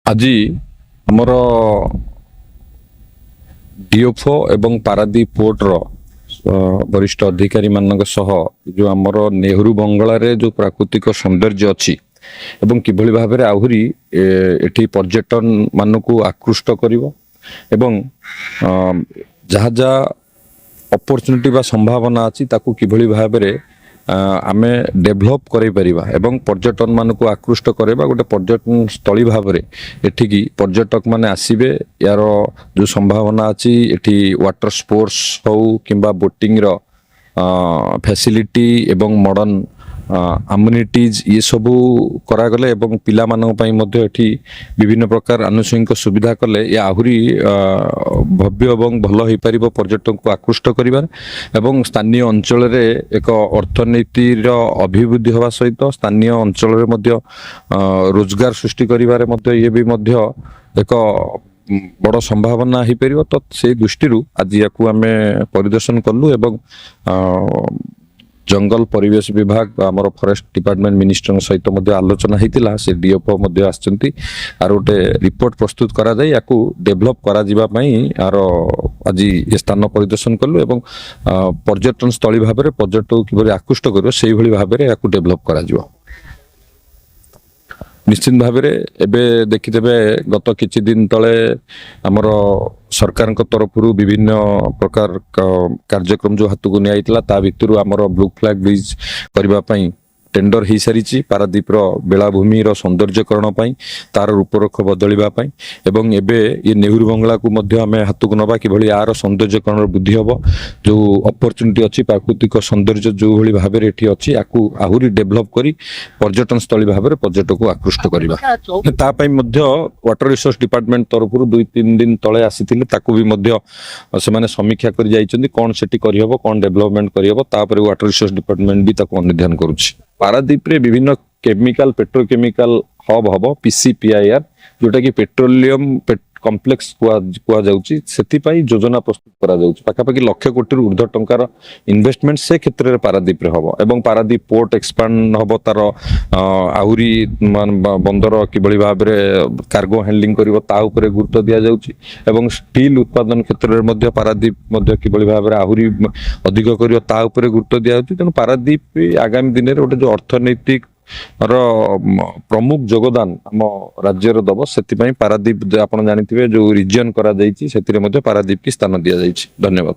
आज आमर डीएफओ एवं पारादीप पोर्टर वरिष्ठ अधिकारी मानक सह जो आमर नेहरू बंगला रे जो प्राकृतिक सौंदर्य अच्छी एवं किभली भाव में आहुरी एठी पर्यटन मानक आकृष्ट करिवो एवं जहाँ जहाँ अपॉर्चुनिटी बा संभावना अच्छी ताकू किभली भाव में आमे डेभलप करें परिबा एवं पर्यटन मानक आकृष्ट करवा गोटे पर्यटन स्थली भाव में एठिकी पर्यटक माने आसीबे यार जो संभावना अच्छी एठी वाटर स्पोर्ट्स हो किंबा बोटिंग रो फैसिलिटी एवं मॉडर्न अम्युनिटीज ये सबू करागले एवं पिला मानक पई मध्ये एठी विभिन्न प्रकार आनुषंगिक सुविधा कले या आहुरी भव्य एवं भल हो पारिबो पर्यटक को आकृष्ट करिबार एवं स्थानीय अंचल रे एक अर्थनीतिर अभिवृद्धि होवा सहित स्थानीय अंचल रे मध्ये रोजगार सृष्टि करिबारे मध्ये ये भी मध्ये एक बड़ संभावना हो पार तो से दृष्टि आज या परिदर्शन कलु एवं जंगल परिवेश विभाग आमर फॉरेस्ट डिपार्टमेंट मिनिस्टर सहित आलोचना होता से डीएफओ आर गोटे रिपोर्ट प्रस्तुत करा जाय याकू डेभलप करा जिबा पई आर आज ये स्थान परिदर्शन कलु एवं पर्यटन स्थली भाव में पर्यटक किभली आकृष्ट करिवो सेही भली भाव में याकू डेभलप करा जिवो। निश्चित भाव में एबे देखिदेबे गत किछि दिन तले आमर सरकार तरफ विभिन्न प्रकार कार्यक्रम जो हाथ को निया ता भितर आमर ब्लू फ्लैग ब्रिज करने टेंडर हो सारी पारादीप बेलाभूमि सौंदर्यकरण तार रूपरेख बदलवा एवं एबे ये नेहरू बंगला को आम हाथ को नवा कि यार सौंदर्यकरण वृद्धि हम जो अपॉर्चुनिटी अच्छी प्राकृतिक सौंदर्य जो भाई भाव में ये अच्छी आपको आहरी डेभलप करी पर्यटन स्थली भाव में पर्यटक को आकृष्ट करवा वाटर रिसोर्स डिपार्टमेंट तरफ 2-3 दिन तले आसी से समीक्षा कर जाइछन्ति कौन सेठी करहबो कौन डेभलपमेंट करहबो तापर वाटर रिसोर्स डिपार्टमेंट भी ताको अनुध्यान करूछि। पारादीप रे विभिन्न केमिकल पेट्रोकेमिकल हब हम पीसीपीआईआर जोटा कि पेट्रोलियम कॉम्प्लेक्स कुआ जाउची सेति पई योजना प्रस्तुत करा जाउची पाखापाखि लाख कोटी ऊर्ध्व टंकार इन्वेस्टमेंट से क्षेत्र में पारादीप रे हबो एवं पारादीप पोर्ट एक्सपांड हबो तार आहुरी बंदर किभली भाव में कार्गो हैंडलिंग करिवो ता उपरे गुरुत्व दिया जाउची एवं स्टील उत्पादन क्षेत्र में मध्य पारादीप मध्य किभली भाव में आहुरी अधिक करिवो ता उपरे गुरुत्व दिया जाउची तेनु पारादीप आगामी दिन रे गोटे जो अर्थनैतिक प्रमुख योगदान आम राज्यर दब से पारादीप आप जानी जो रिजन करा पारादीप की स्थान दि जाइए। धन्यवाद।